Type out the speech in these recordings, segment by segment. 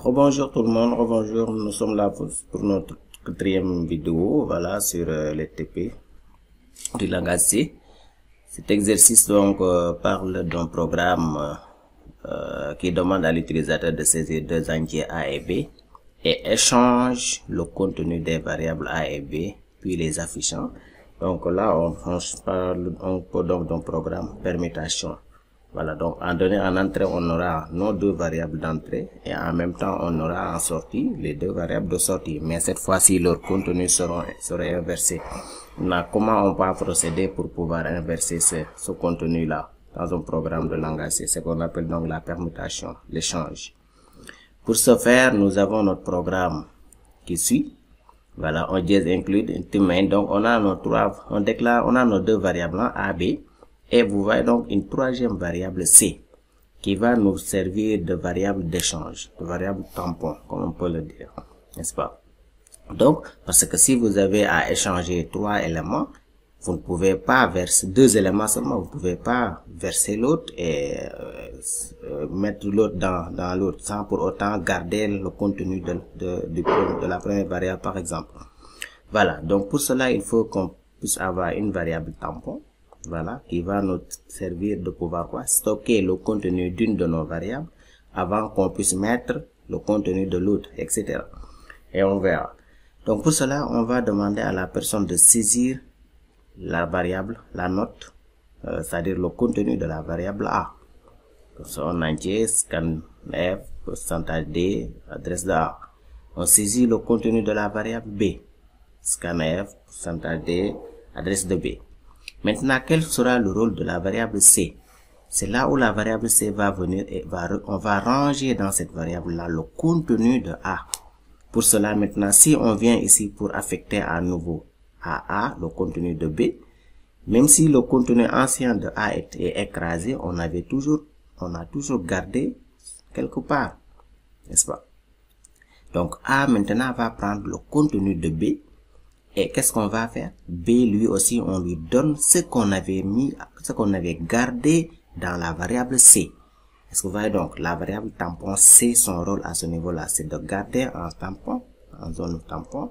Rebonjour tout le monde, rebonjour, nous sommes là pour notre quatrième vidéo, voilà, sur les TP du langage C. Cet exercice donc parle d'un programme qui demande à l'utilisateur de saisir deux entiers A et B et échange le contenu des variables A et B, puis les affichant. Donc là, on parle donc d'un programme permutation. Voilà, donc en entrée, on aura nos deux variables d'entrée et en même temps, on aura en sortie les deux variables de sortie. Mais cette fois-ci, leur contenu serait inversé. Là, comment on va procéder pour pouvoir inverser ce contenu-là dans un programme de langage C? C'est ce qu'on appelle donc la permutation, l'échange. Pour ce faire, nous avons notre programme qui suit. Voilà, on dièse include, donc on a nos deux variables A, B. Et vous voyez donc une troisième variable C qui va nous servir de variable d'échange, de variable tampon, comme on peut le dire, n'est-ce pas? Donc, parce que si vous avez à échanger trois éléments, vous ne pouvez pas verser deux éléments seulement, vous ne pouvez pas verser l'autre et mettre l'autre dans l'autre sans pour autant garder le contenu de la première variable, par exemple. Voilà, donc pour cela, il faut qu'on puisse avoir une variable tampon. Voilà, qui va nous servir de pouvoir stocker le contenu d'une de nos variables avant qu'on puisse mettre le contenu de l'autre, etc. Et on verra. Donc pour cela, on va demander à la personne de saisir la variable, la note, c'est-à-dire le contenu de la variable A. En entier, scan F, pourcentage D, adresse de A. On saisit le contenu de la variable B. Scan F, pourcentage D, adresse de B. Maintenant, quel sera le rôle de la variable C? C'est là où la variable C va venir et on va ranger dans cette variable-là le contenu de A. Pour cela, maintenant, si on vient ici pour affecter à nouveau à A le contenu de B, même si le contenu ancien de A est écrasé, on a toujours gardé quelque part, n'est-ce pas? Donc, A maintenant va prendre le contenu de B. Et qu'est-ce qu'on va faire? B, lui aussi, on lui donne ce qu'on avait gardé dans la variable C. Est-ce que vous voyez donc, la variable tampon C, son rôle à ce niveau-là, c'est de garder en tampon, en zone tampon,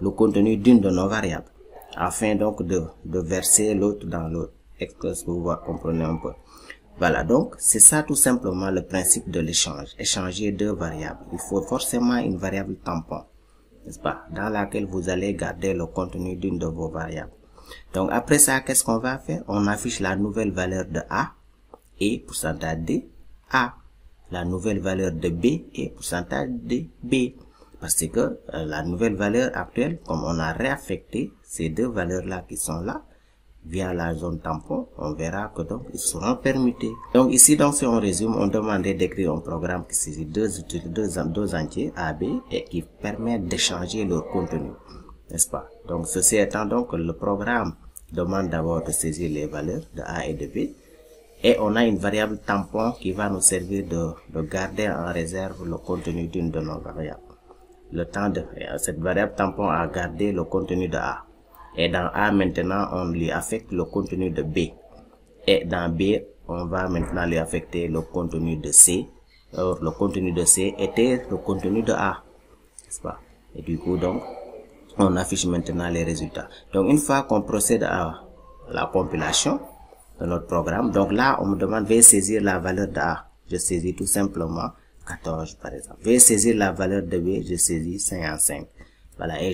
le contenu d'une de nos variables, afin donc de verser l'autre dans l'autre. Est-ce que vous comprenez un peu? Voilà, donc, c'est ça tout simplement le principe de l'échange. Échanger deux variables. Il faut forcément une variable tampon, n'est-ce pas, dans laquelle vous allez garder le contenu d'une de vos variables. Donc après ça, qu'est-ce qu'on va faire? On affiche la nouvelle valeur de A et pourcentage D A, la nouvelle valeur de B et pourcentage D B, parce que la nouvelle valeur actuelle, comme on a réaffecté ces deux valeurs là qui sont là via la zone tampon, on verra que donc ils seront permutés. Donc ici, donc si on résume, on demandait d'écrire un programme qui saisit deux entiers A, B et qui permet d'échanger leur contenu, n'est-ce pas? Donc ceci étant, donc le programme demande d'abord de saisir les valeurs de A et de B et on a une variable tampon qui va nous servir de garder en réserve le contenu d'une de nos variables. Le temps de cette variable tampon a gardé le contenu de A. Et dans A, maintenant, on lui affecte le contenu de B. Et dans B, on va maintenant lui affecter le contenu de C. Or, le contenu de C était le contenu de A. N'est-ce pas? Et du coup, donc, on affiche maintenant les résultats. Donc, une fois qu'on procède à la compilation de notre programme, donc là, on me demande, veuillez saisir la valeur de A. Je saisis tout simplement 14, par exemple. Veuillez saisir la valeur de B. Je saisis 55. Voilà, et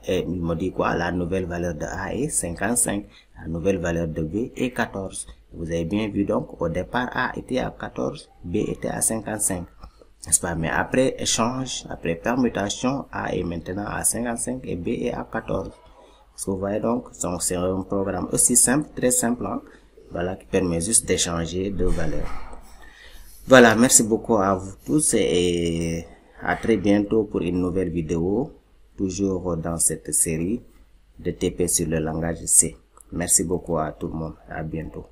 et il me dit quoi? La nouvelle valeur de A est 55, la nouvelle valeur de B est 14. Vous avez bien vu donc, au départ, A était à 14, B était à 55. N'est-ce pas? Mais après échange, après permutation, A est maintenant à 55 et B est à 14. Parce que vous voyez donc, c'est un programme aussi simple, très simple, hein? Voilà, qui permet juste d'échanger deux valeurs. Voilà, merci beaucoup à vous tous et à très bientôt pour une nouvelle vidéo, toujours dans cette série de TP sur le langage C. Merci beaucoup à tout le monde. À bientôt.